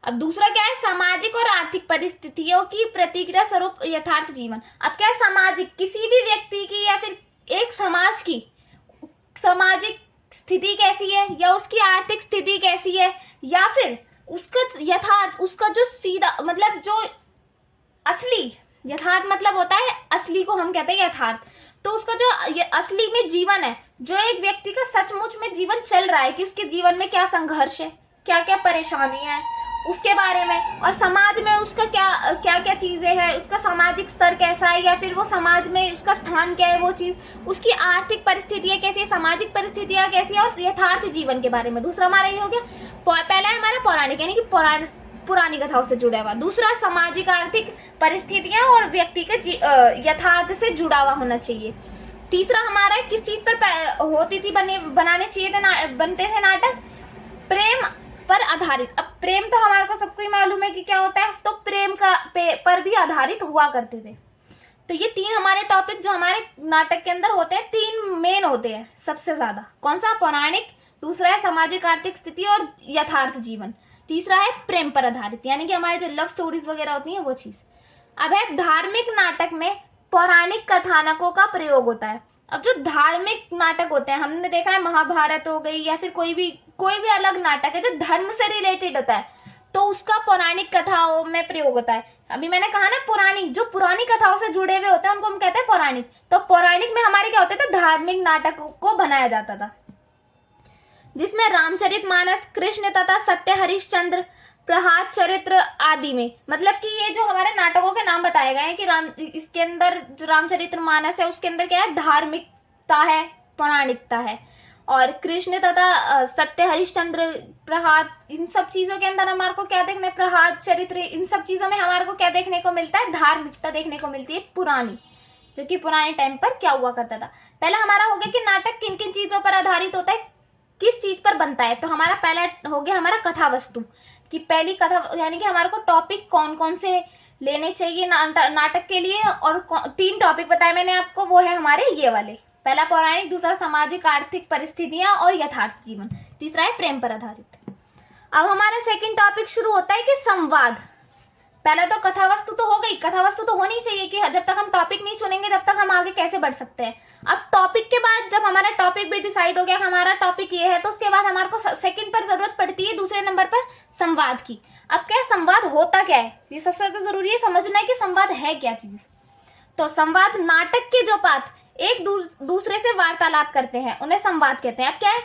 अब दूसरा क्या है, सामाजिक और आर्थिक परिस्थितियों की प्रतिक्रिया स्वरूप यथार्थ जीवन। अब क्या है, सामाजिक, किसी भी व्यक्ति की या फिर एक समाज की सामाजिक स्थिति कैसी है, या उसकी आर्थिक स्थिति कैसी है, या फिर उसका यथार्थ, उसका जो सीधा मतलब जो असली, यथार्थ मतलब होता है असली को हम कहते हैं यथार्थ। तो उसका जो असली में जीवन है, जो एक व्यक्ति का सचमुच में जीवन चल रहा है, कि उसके जीवन में क्या संघर्ष है, क्या क्या परेशानियां हैं उसके बारे में, और समाज में उसका क्या क्या चीजें हैं, उसका सामाजिक स्तर कैसा है, या फिर वो समाज में उसका स्थान क्या है, वो चीज, उसकी आर्थिक परिस्थितियां कैसी है, सामाजिक परिस्थितियां कैसी है, और यथार्थ जीवन के बारे में। दूसरा हमारा ये हो गया, पहला है हमारा पौराणिक यानी कि पुरानी कथाओं से जुड़ा हुआ। दूसरा सामाजिक आर्थिक परिस्थितियां और व्यक्ति के यथार्थ से जुड़ा हुआ होना चाहिए। तीसरा हमारा किस चीज पर होती थी, बनाने चाहिए थे, बनते थे नाटक, प्रेम पर आधारित। अब प्रेम तो हमारे को सबको ही मालूम है कि क्या होता है, तो प्रेम का पर भी आधारित हुआ करते थे। तो ये 3 हमारे टॉपिक जो हमारे नाटक के अंदर होते हैं, 3 मेन होते हैं सबसे ज्यादा। कौन सा? पौराणिक, दूसरा है सामाजिक आर्थिक स्थिति और यथार्थ जीवन, तीसरा है प्रेम पर आधारित, यानी कि हमारे जो लव स्टोरीज वगैरह होती हैं वो चीज। अब है धार्मिक नाटक में पौराणिक कथानकों का प्रयोग होता है। अब जो धार्मिक नाटक होते हैं, हमने देखा है महाभारत हो गई या फिर कोई भी अलग नाटक है जो धर्म से रिलेटेड होता है, तो उसका पौराणिक कथाओं में प्रयोग होता है। अभी मैंने कहा ना पौराणिक, जो पुरानी कथाओं से जुड़े हुए होते हैं उनको हम कहते हैं पौराणिक। तो पौराणिक में हमारे क्या होते थे? धार्मिक नाटकों को बनाया जाता था, जिसमें रामचरितमानस, कृष्ण तथा सत्य हरिश्चंद्र, प्रहलाद चरित्र आदि में, मतलब कि ये जो हमारे नाटकों के नाम बताए गए हैं कि इसके अंदर जो रामचरितमानस है उसके अंदर क्या है? धार्मिकता है, पौराणिकता है। और कृष्ण तथा सत्य हरिश्चंद्र, प्रहलाद, इन सब चीजों के अंदर हमारे को क्या देखने? प्रहलाद चरित्र, इन सब चीजों में हमारे को क्या देखने को मिलता है? धार्मिकता देखने को मिलती है पुरानी, जो कि पुराने टाइम पर क्या हुआ करता था। पहला हमारा हो गया कि नाटक किन किन चीजों पर आधारित होता है, किस चीज पर बनता है। तो हमारा पहला हो गया हमारा कथा वस्तु, कि पहली कथा, यानी कि हमारे को टॉपिक कौन कौन से लेने चाहिए नाटक के लिए। और 3 टॉपिक बताए मैंने आपको, वो है हमारे ये वाले, पहला पौराणिक, दूसरा सामाजिक आर्थिक परिस्थितियां और यथार्थ जीवन, तीसरा है प्रेम पर आधारित। अब हमारा सेकंड टॉपिक शुरू होता है कि संवाद। पहला तो कथा वस्तु तो हो गई, कथा वस्तु तो होनी चाहिए कि जब तक हम टॉपिक नहीं चुनेंगे तब तक हम आगे कैसे बढ़ सकते हैं। अब टॉपिक के बाद जब हमारा टॉपिक भी डिसाइड हो गया कि हमारा टॉपिक ये है, तो उसके बाद हमारे को सेकंड पर जरूरत पड़ती है, दूसरे नंबर पर संवाद की। अब क्या संवाद होता क्या है, ये सबसे ज्यादा जरूरी है समझना है कि संवाद है क्या चीज। तो संवाद, नाटक के जो पात्र एक दूसरे से वार्तालाप करते हैं उन्हें संवाद कहते हैं। अब क्या है,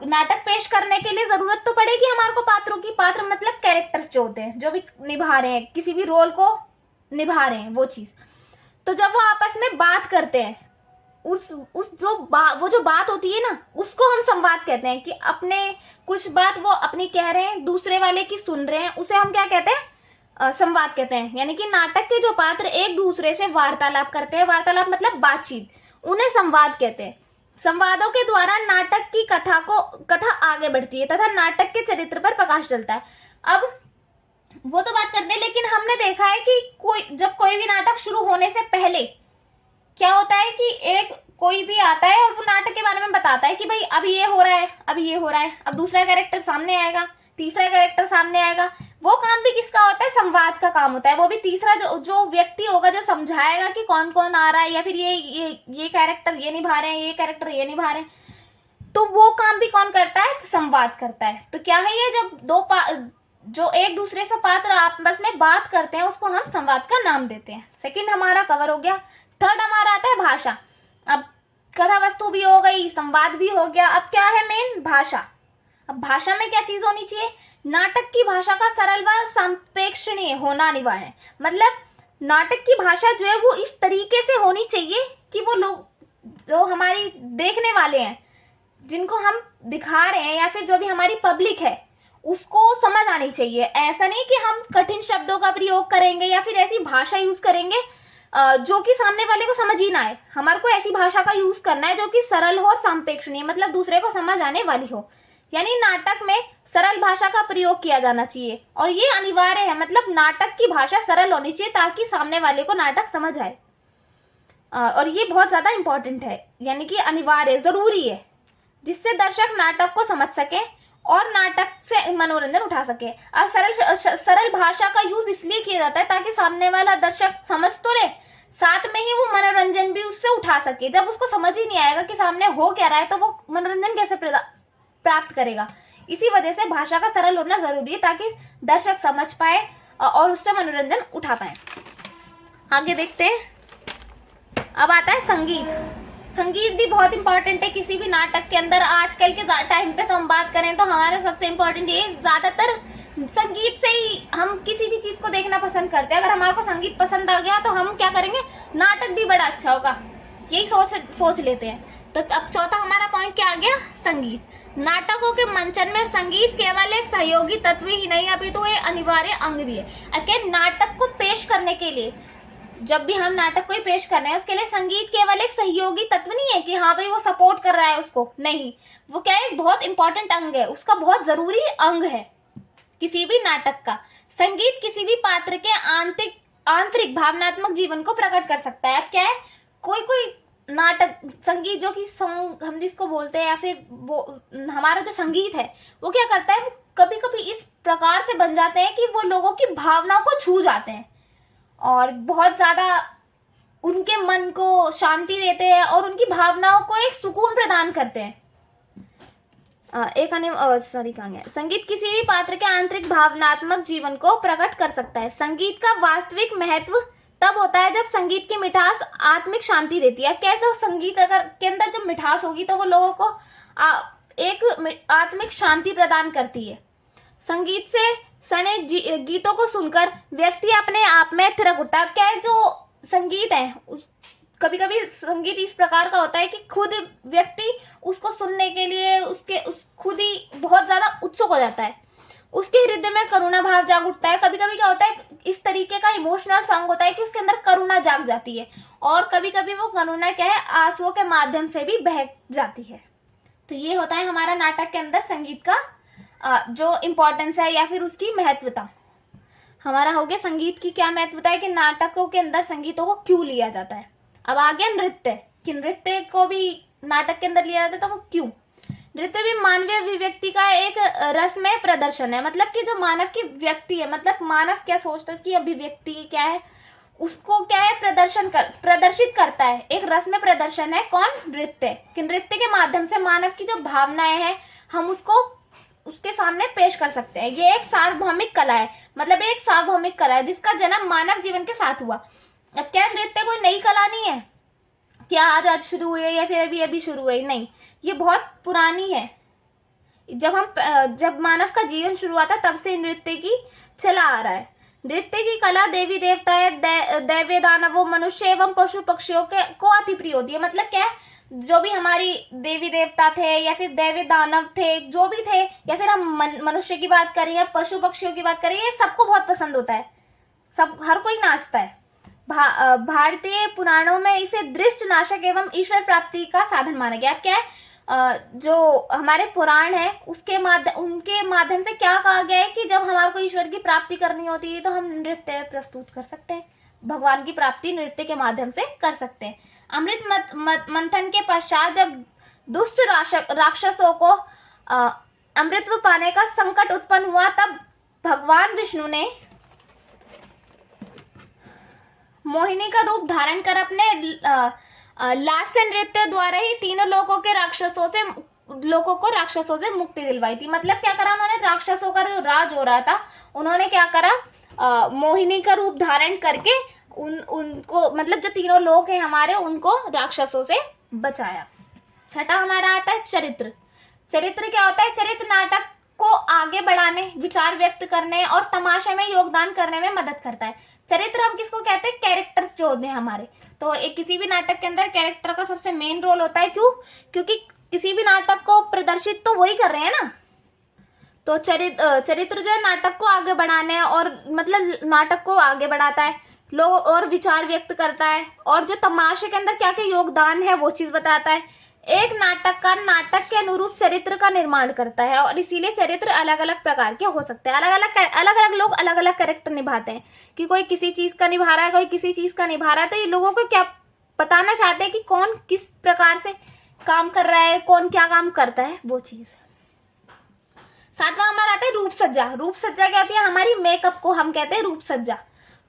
नाटक पेश करने के लिए जरूरत तो पड़ेगी हमारे को पात्रों की। पात्र मतलब कैरेक्टर्स जो होते हैं, जो भी निभा रहे हैं, किसी भी रोल को निभा रहे हैं, वो चीज। तो जब वो आपस में बात करते हैं, वो जो बात होती है ना, उसको हम संवाद कहते हैं। कि अपने कुछ बात वो अपनी कह रहे हैं, दूसरे वाले की सुन रहे हैं, उसे हम क्या कहते हैं? संवाद कहते हैं। यानी कि नाटक के जो पात्र एक दूसरे से वार्तालाप करते हैं, वार्तालाप मतलब बातचीत, उन्हें संवाद कहते हैं। संवादों के द्वारा नाटक की कथा आगे बढ़ती है तथा नाटक के चरित्र पर प्रकाश डालता है। अब वो तो बात करते हैं, लेकिन हमने देखा है कि जब कोई भी नाटक शुरू होने से पहले क्या होता है कि कोई भी आता है और वो नाटक के बारे में बताता है कि भाई अब ये हो रहा है, अब ये हो रहा है, अब दूसरा कैरेक्टर सामने आएगा, तीसरा कैरेक्टर सामने आएगा। वो काम भी किसका होता है? संवाद का काम होता है। वो भी तीसरा जो व्यक्ति होगा जो समझाएगा कि कौन कौन आ रहा है, या फिर ये कैरेक्टर ये निभा रहे हैं, ये कैरेक्टर ये निभा रहे हैं। तो वो काम भी कौन करता है? संवाद करता है। तो क्या है ये, जब जो एक दूसरे से पात्र आपस में बात करते हैं उसको हम संवाद का नाम देते हैं। सेकंड हमारा कवर हो गया। थर्ड हमारा आता है भाषा। अब कथा वस्तु भी हो गई, संवाद भी हो गया, अब क्या है मेन? भाषा। अब भाषा में क्या चीज होनी चाहिए? नाटक की भाषा का सरल व संप्रेक्षणीय होना अनिवार्य है। मतलब नाटक की भाषा जो है वो इस तरीके से होनी चाहिए कि वो लोग जो हमारी देखने वाले हैं, जिनको हम दिखा रहे हैं, या फिर जो भी हमारी पब्लिक है, उसको समझ आनी चाहिए। ऐसा नहीं कि हम कठिन शब्दों का प्रयोग करेंगे या फिर ऐसी भाषा यूज करेंगे जो कि सामने वाले को समझ ही ना आए। हमारे को ऐसी भाषा का यूज करना है जो कि सरल हो और संप्रेक्षणीय, मतलब दूसरे को समझ आने वाली हो। यानी नाटक में सरल भाषा का प्रयोग किया जाना चाहिए और ये अनिवार्य है। मतलब नाटक की भाषा सरल होनी चाहिए ताकि सामने वाले को नाटक समझ आए, और ये बहुत ज्यादा इंपॉर्टेंट है, यानी कि अनिवार्य, जरूरी है, जिससे दर्शक नाटक को समझ सके और नाटक से मनोरंजन उठा सके। अब सरल भाषा का यूज इसलिए किया जाता है ताकि सामने वाला दर्शक समझ तो ले, साथ में ही वो मनोरंजन भी उससे उठा सके। जब उसको समझ ही नहीं आएगा कि सामने हो क्या रहा है, तो वो मनोरंजन कैसे प्राप्त करेगा। इसी वजह से भाषा का सरल होना जरूरी है ताकि दर्शक समझ पाए और उससे मनोरंजन उठा पाए। आगे देखते हैं। अब आता है संगीत। संगीत भी बहुत इंपॉर्टेंट है किसी भी नाटक के अंदर। आजकल के टाइम पे तो हम बात करें तो हमारा सबसे इंपॉर्टेंट ये, ज्यादातर संगीत से ही हम किसी भी चीज को देखना पसंद करते हैं। अगर हमारे को संगीत पसंद आ गया तो हम क्या करेंगे, नाटक भी बड़ा अच्छा होगा, यही सोच लेते हैं। तो अब चौथा हमारा पॉइंट क्या आ गया, संगीत। नाटकों के मंचन में संगीत केवल एक सहयोगी तत्व ही नहीं अभी तो ये अनिवार्य अंग भी है। अगर नाटक को पेश करने के लिए, जब भी हम नाटक को ही पेश कर रहे हैं, उसके लिए संगीत केवल एक सहयोगी तत्व नहीं है कि हाँ भाई वो सपोर्ट कर रहा है उसको, नहीं, वो क्या है, बहुत इंपॉर्टेंट अंग है, उसका बहुत जरूरी अंग है किसी भी नाटक का। संगीत किसी भी पात्र के आंतरिक भावनात्मक जीवन को प्रकट कर सकता है। अब क्या है, कोई कोई नाटक संगीत जो कि सॉन्ग हम जिसको बोलते हैं, या फिर वो हमारा जो संगीत है वो क्या करता है, वो कभी कभी इस प्रकार से बन जाते हैं कि वो लोगों की भावनाओं को छू जाते हैं और बहुत ज्यादा उनके मन को शांति देते हैं और उनकी भावनाओं को एक सुकून प्रदान करते हैं। कहाँ गया, संगीत किसी भी पात्र के आंतरिक भावनात्मक जीवन को प्रकट कर सकता है। संगीत का वास्तविक महत्व तब होता है जब संगीत की मिठास आत्मिक शांति देती है। कैसे संगीत अगर के अंदर जब मिठास होगी तो वो लोगों को एक आत्मिक शांति प्रदान करती है। संगीत से सने गीतों को सुनकर व्यक्ति अपने आप में थिरक उठता है। क्या है, जो संगीत है कभी कभी संगीत इस प्रकार का होता है कि खुद व्यक्ति उसको सुनने के लिए खुद ही बहुत ज्यादा उत्सुक हो जाता है, उसके हृदय में करुणा भाव जाग उठता है। कभी कभी क्या होता है, इस तरीके का इमोशनल सॉन्ग होता है कि उसके अंदर करुणा जाग जाती है और कभी कभी वो करुणा क्या है, आंसुओं के माध्यम से भी बह जाती है। तो ये होता है हमारा नाटक के अंदर संगीत का जो इम्पोर्टेंस है या फिर उसकी महत्वता। हमारा हो गया संगीत की क्या महत्वता है कि नाटकों के अंदर संगीतों को क्यों लिया जाता है। अब आ गया नृत्य, कि नृत्य को भी नाटक के अंदर लिया जाता है, तो वो क्यों। नृत्य भी मानवीय अभिव्यक्ति का एक रसमय प्रदर्शन है। मतलब कि जो मानव की व्यक्ति है, मतलब मानव क्या सोचता है, उसकी अभिव्यक्ति क्या है, उसको क्या है प्रदर्शित करता है। एक रसमय प्रदर्शन है कौन, नृत्य। कि नृत्य के माध्यम से मानव की जो भावनाएं हैं हम उसको उसके सामने पेश कर सकते हैं। ये एक सार्वभौमिक कला है, मतलब एक सार्वभौमिक कला है जिसका जन्म मानव जीवन के साथ हुआ। अब क्या नृत्य कोई नई कला नहीं है, क्या आज शुरू हुई है या फिर अभी शुरू हुई, नहीं, ये बहुत पुरानी है। जब मानव का जीवन शुरू हुआ था तब से नृत्य की चला आ रहा है। नृत्य की कला देवी देवता दैव्य दानवों मनुष्य एवं पशु पक्षियों को अति प्रिय होती है। मतलब क्या है, जो भी हमारी देवी देवता थे या फिर दैव्य दानव थे, जो भी थे, या फिर हम मनुष्य की बात करें या पशु पक्षियों की बात करें, ये सबको बहुत पसंद होता है, सब हर कोई नाचता है। भारतीय पुराणों में इसे दृष्ट नाशक एवं ईश्वर प्राप्ति का साधन माना गया। अब क्या है, जो हमारे पुराण है उनके माध्यम से क्या कहा गया है कि जब हमारे को ईश्वर की प्राप्ति करनी होती है तो हम नृत्य प्रस्तुत कर सकते हैं, भगवान की प्राप्ति नृत्य के माध्यम से कर सकते हैं। अमृत मंथन के पश्चात जब दुष्ट राक्षसों को अमृतत्व पाने का संकट उत्पन्न हुआ, तब भगवान विष्णु ने मोहिनी का रूप धारण कर अपने लास्य नृत्य द्वारा ही तीनों लोगों को राक्षसों से मुक्ति दिलवाई थी। मतलब क्या करा उन्होंने, राक्षसों का जो राज हो रहा था उन्होंने क्या करा, मोहिनी का रूप धारण करके उनको मतलब जो तीनों लोग हैं हमारे, उनको राक्षसों से बचाया। छठा हमारा आता है चरित्र। चरित्र क्या होता है, चरित्र नाटक को आगे बढ़ाने, विचार व्यक्त करने और तमाशे में योगदान करने में मदद करता है। चरित्र हम किसको कहते हैं, कैरेक्टर्स जो होते हैं हमारे। तो एक किसी भी नाटक के अंदर कैरेक्टर का सबसे मेन रोल होता है। क्यों, क्योंकि किसी भी नाटक को प्रदर्शित तो वही कर रहे हैं ना। तो चरित्र जो है नाटक को आगे बढ़ाने और मतलब नाटक को आगे बढ़ाता है, लोग और विचार व्यक्त करता है, और जो तमाशे के अंदर क्या क्या योगदान है वो चीज बताता है। एक नाटककार नाटक के अनुरूप चरित्र का निर्माण करता है और इसीलिए चरित्र अलग अलग प्रकार के हो सकते हैं। अलग अलग लोग अलग अलग कैरेक्टर निभाते हैं, कि कोई किसी चीज का निभा रहा है, कोई किसी चीज का निभा रहा है। तो ये लोगों को क्या बताना चाहते हैं कि कौन किस प्रकार से काम कर रहा है, कौन क्या काम करता है, वो चीज। सातवां हमारा आता है रूप सज्जा। रूप सज्जा क्या होती है, हमारी मेकअप को हम कहते हैं रूप सज्जा।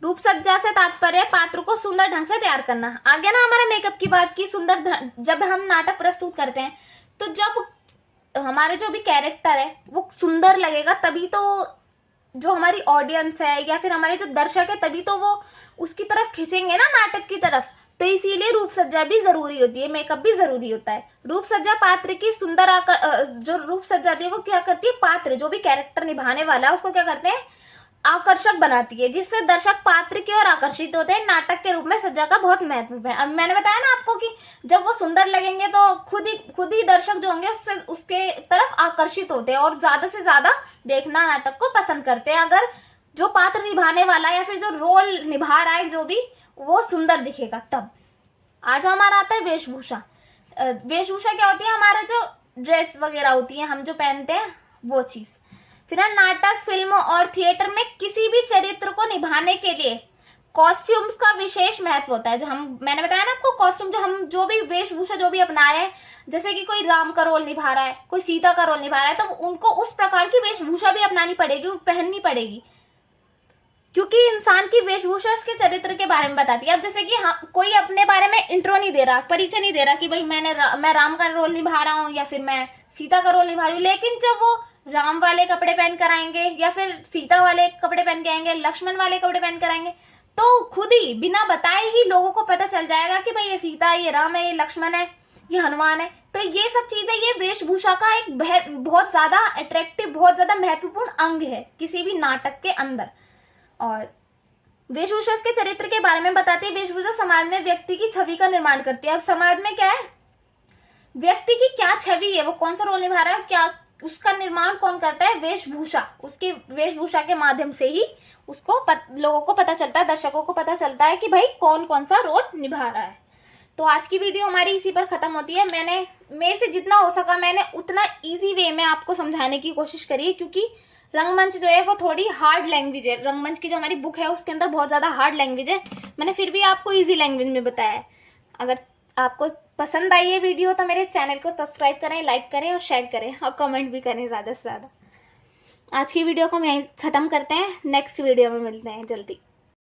रूप सज्जा से तात्पर्य पात्र को सुंदर ढंग से तैयार करना। आगे ना हमारा मेकअप की बात की, जब हम नाटक प्रस्तुत करते हैं तो जब हमारे जो भी कैरेक्टर है वो सुंदर लगेगा, तभी तो जो हमारी ऑडियंस है या फिर हमारे जो दर्शक है तभी तो वो उसकी तरफ खींचेंगे ना, नाटक की तरफ। तो इसीलिए रूप सज्जा भी जरूरी होती है, मेकअप भी जरूरी होता है। रूप सज्जा पात्र की सुंदर जो रूप सज्जा होती है वो क्या करती है, पात्र जो भी कैरेक्टर निभाने वाला है उसको क्या करते हैं, आकर्षक बनाती है, जिससे दर्शक पात्र की ओर आकर्षित होते हैं। नाटक के रूप में सज्जा का बहुत महत्व है। अब मैंने बताया ना आपको कि जब वो सुंदर लगेंगे तो खुद ही दर्शक जो होंगे उसके तरफ आकर्षित होते हैं और ज्यादा से ज्यादा देखना नाटक को पसंद करते हैं, अगर जो पात्र निभाने वाला या फिर जो रोल निभा रहा है जो भी, वो सुंदर दिखेगा तब। आठवां हमारा आता है वेशभूषा। वेशभूषा क्या होती है, हमारा जो ड्रेस वगैरह होती है हम जो पहनते हैं वो चीज। फिर नाटक, फिल्म और थिएटर में किसी भी चरित्र को निभाने के लिए कॉस्ट्यूम्स का विशेष महत्व होता है। जो मैंने बताया ना आपको, कॉस्ट्यूम जो भी वेशभूषा जो भी अपना रहे हैं, जैसे कि कोई राम का रोल निभा रहा है, कोई सीता का रोल निभा रहा है, तो उनको उस प्रकार की वेशभूषा भी अपनानी पड़ेगी, पहननी पड़ेगी, क्योंकि इंसान की वेशभूषा उसके चरित्र के बारे में बताती है। अब जैसे कि कोई अपने बारे में इंट्रो नहीं दे रहा, परिचय नहीं दे रहा कि भाई मैं राम का रोल निभा रहा हूँ या फिर मैं सीता का रोल निभा रही हूँ, लेकिन जब वो राम वाले कपड़े पहन कर आएंगे या फिर सीता वाले कपड़े पहन के आएंगे, लक्ष्मण वाले कपड़े पहन कर आएंगे, तो खुद ही बिना बताए ही लोगों को पता चल जाएगा कि भाई ये सीता है, ये राम है, ये लक्ष्मण है, ये हनुमान है। तो ये सब चीजें, ये वेशभूषा का एक बहुत ज्यादा अट्रैक्टिव, बहुत ज्यादा महत्वपूर्ण अंग है किसी भी नाटक के अंदर। और वेशभूषा उसके चरित्र के बारे में बताती है। वेशभूषा समाज में व्यक्ति की छवि का निर्माण करती है। अब समाज में क्या है, व्यक्ति की क्या छवि है, वो कौन सा रोल निभा रहा है, क्या उसका निर्माण कौन करता है, वेशभूषा। उसकी वेशभूषा के माध्यम से ही उसको लोगों को पता चलता है, दर्शकों को पता चलता है कि भाई कौन कौन सा रोल निभा रहा है। तो आज की वीडियो हमारी इसी पर खत्म होती है। मेरे से जितना हो सका मैंने उतना इजी वे में आपको समझाने की कोशिश करी है, क्योंकि रंगमंच जो है वो थोड़ी हार्ड लैंग्वेज है। रंगमंच की जो हमारी बुक है उसके अंदर बहुत ज़्यादा हार्ड लैंग्वेज है। मैंने फिर भी आपको इजी लैंग्वेज में बताया है। अगर आपको पसंद आई है वीडियो तो मेरे चैनल को सब्सक्राइब करें, लाइक करें और शेयर करें और कमेंट भी करें ज़्यादा से ज़्यादा। आज की वीडियो को हम यहीं ख़त्म करते हैं। नेक्स्ट वीडियो में मिलते हैं जल्दी।